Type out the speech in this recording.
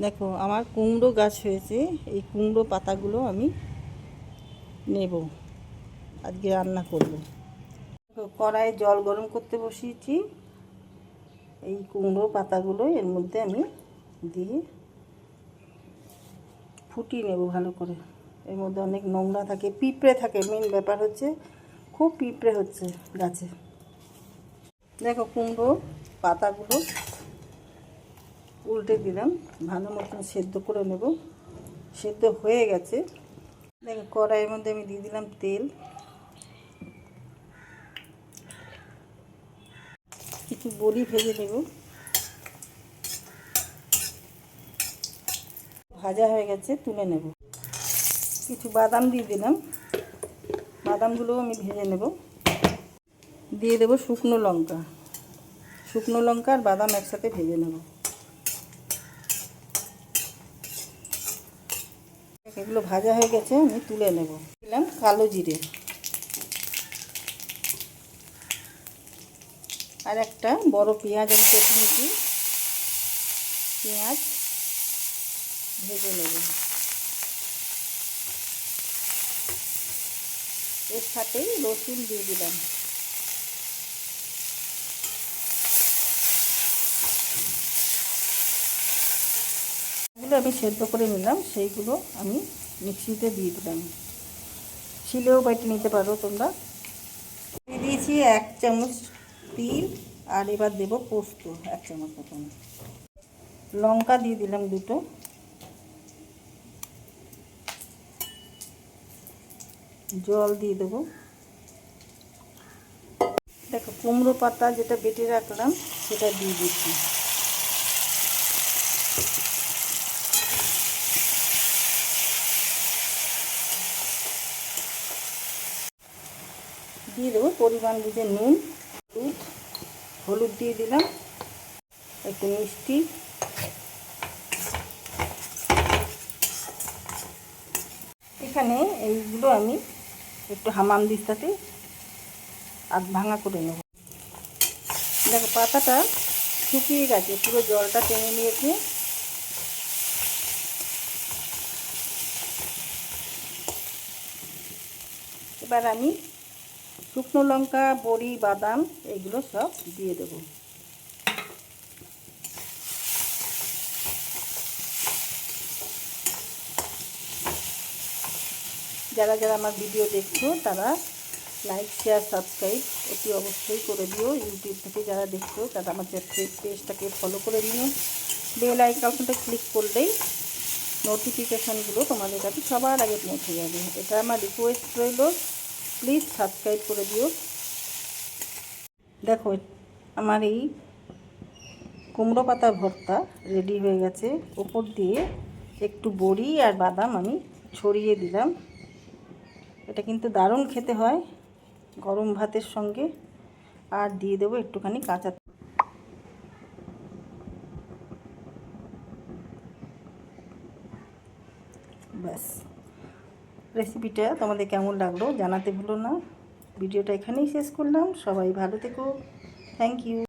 দেখো আমার কুমড়ো গাছ হয়েছে, এই কুমড়ো পাতাগুলো আমি নেব, আজকে রান্না করব। কড়াইয়ে জল গরম করতে বসিয়েছি, এই কুমড়ো পাতাগুলো এর মধ্যে আমি দিয়ে ফুটিয়ে নেব ভালো করে। এর মধ্যে অনেক নোংরা থাকে, পিঁপড়ে থাকে, মেন ব্যাপার হচ্ছে খুব পিঁপড়ে হচ্ছে গাছে। দেখো কুমড়ো পাতাগুলো উল্টে দিলাম, ভালো মতন সেদ্ধ করে নেব। সেদ্ধ হয়ে গেছে। দেখো কড়াইয়ের মধ্যে আমি দিয়ে দিলাম তেল, কিছু বড়ি ভেজে নেব। ভাজা হয়ে গেছে, তুলে নেব। কিছু বাদাম দিয়ে দিলাম, বাদামগুলোও আমি ভেজে নেব। দিয়ে দেবো শুকনো লঙ্কা, শুকনো লঙ্কা আর বাদাম একসাথে ভেজে নেব। এগুলো ভাজা হয়ে গেছে, আমি তুলে নেব। দিলাম কালো জিরে আর একটা বড় পেঁয়াজ আমি কেটে নিয়েছি, পেঁয়াজ ভেজে নেব। এর সাথেই রসুন দিয়ে দিলাম। এগুলো আমি সেদ্ধ করে নিলাম, সেইগুলো আমি মিক্সিতে দিয়ে দিলাম। শিলেও বেটে নিতে পারো তোমরা। দিয়ে দিয়েছি 1 চামচ তিল, আর এবার দেবো পোস্ত 1 চামচ মতন। লঙ্কা দিয়ে দিলাম 2টো। জল দিয়ে দেবো। দেখো কুমড়ো পাতা যেটা বেটে রাখলাম সেটা দিয়ে দিচ্ছি। দিয়ে দেবো পরিমাণ বুঝে নুন, হলুদ দিয়ে দিলাম, একটু মিষ্টি। এখানে এইগুলো আমি একটু হামানদিস্তাতে আধ ভাঙা করে নেব। দেখো পাতাটা শুকিয়ে গেছে, পুরো জলটা টেনে নিয়েছে। এবার আমি শুকনো লঙ্কা, বড়ি, বাদাম এগুলো সব দিয়ে দেবো। যারা যারা আমার ভিডিও দেখছো তারা লাইক, শেয়ার, সাবস্ক্রাইব অতি অবশ্যই করে দিও। ইউটিউব থেকে যারা দেখছো তারা আমার পেজটাকে ফলো করে নিও। বেল আইকনটা ক্লিক করলেই নোটিফিকেশানগুলো তোমাদের কাছে সবার আগে পৌঁছে যাবে। এটা আমার রিকোয়েস্ট রইল, প্লিজ সাবস্ক্রাইব করে দিও। দেখো আমার এই কুমড়ো পাতা ভর্তা রেডি হয়ে গেছে। ওপর দিয়ে একটু বড়ি আর বাদাম আমি ছড়িয়ে দিলাম। এটা কিন্তু দারুণ খেতে হয় গরম ভাতের সঙ্গে। আর দিয়ে দেবো একটুখানি কাঁচা। ব্যাস, রেসিপিটা তোমাদের কেমন লাগলো জানাতে ভুলো না। ভিডিওটা এখানেই শেষ করলাম। সবাই ভালো থেকো। Thank you.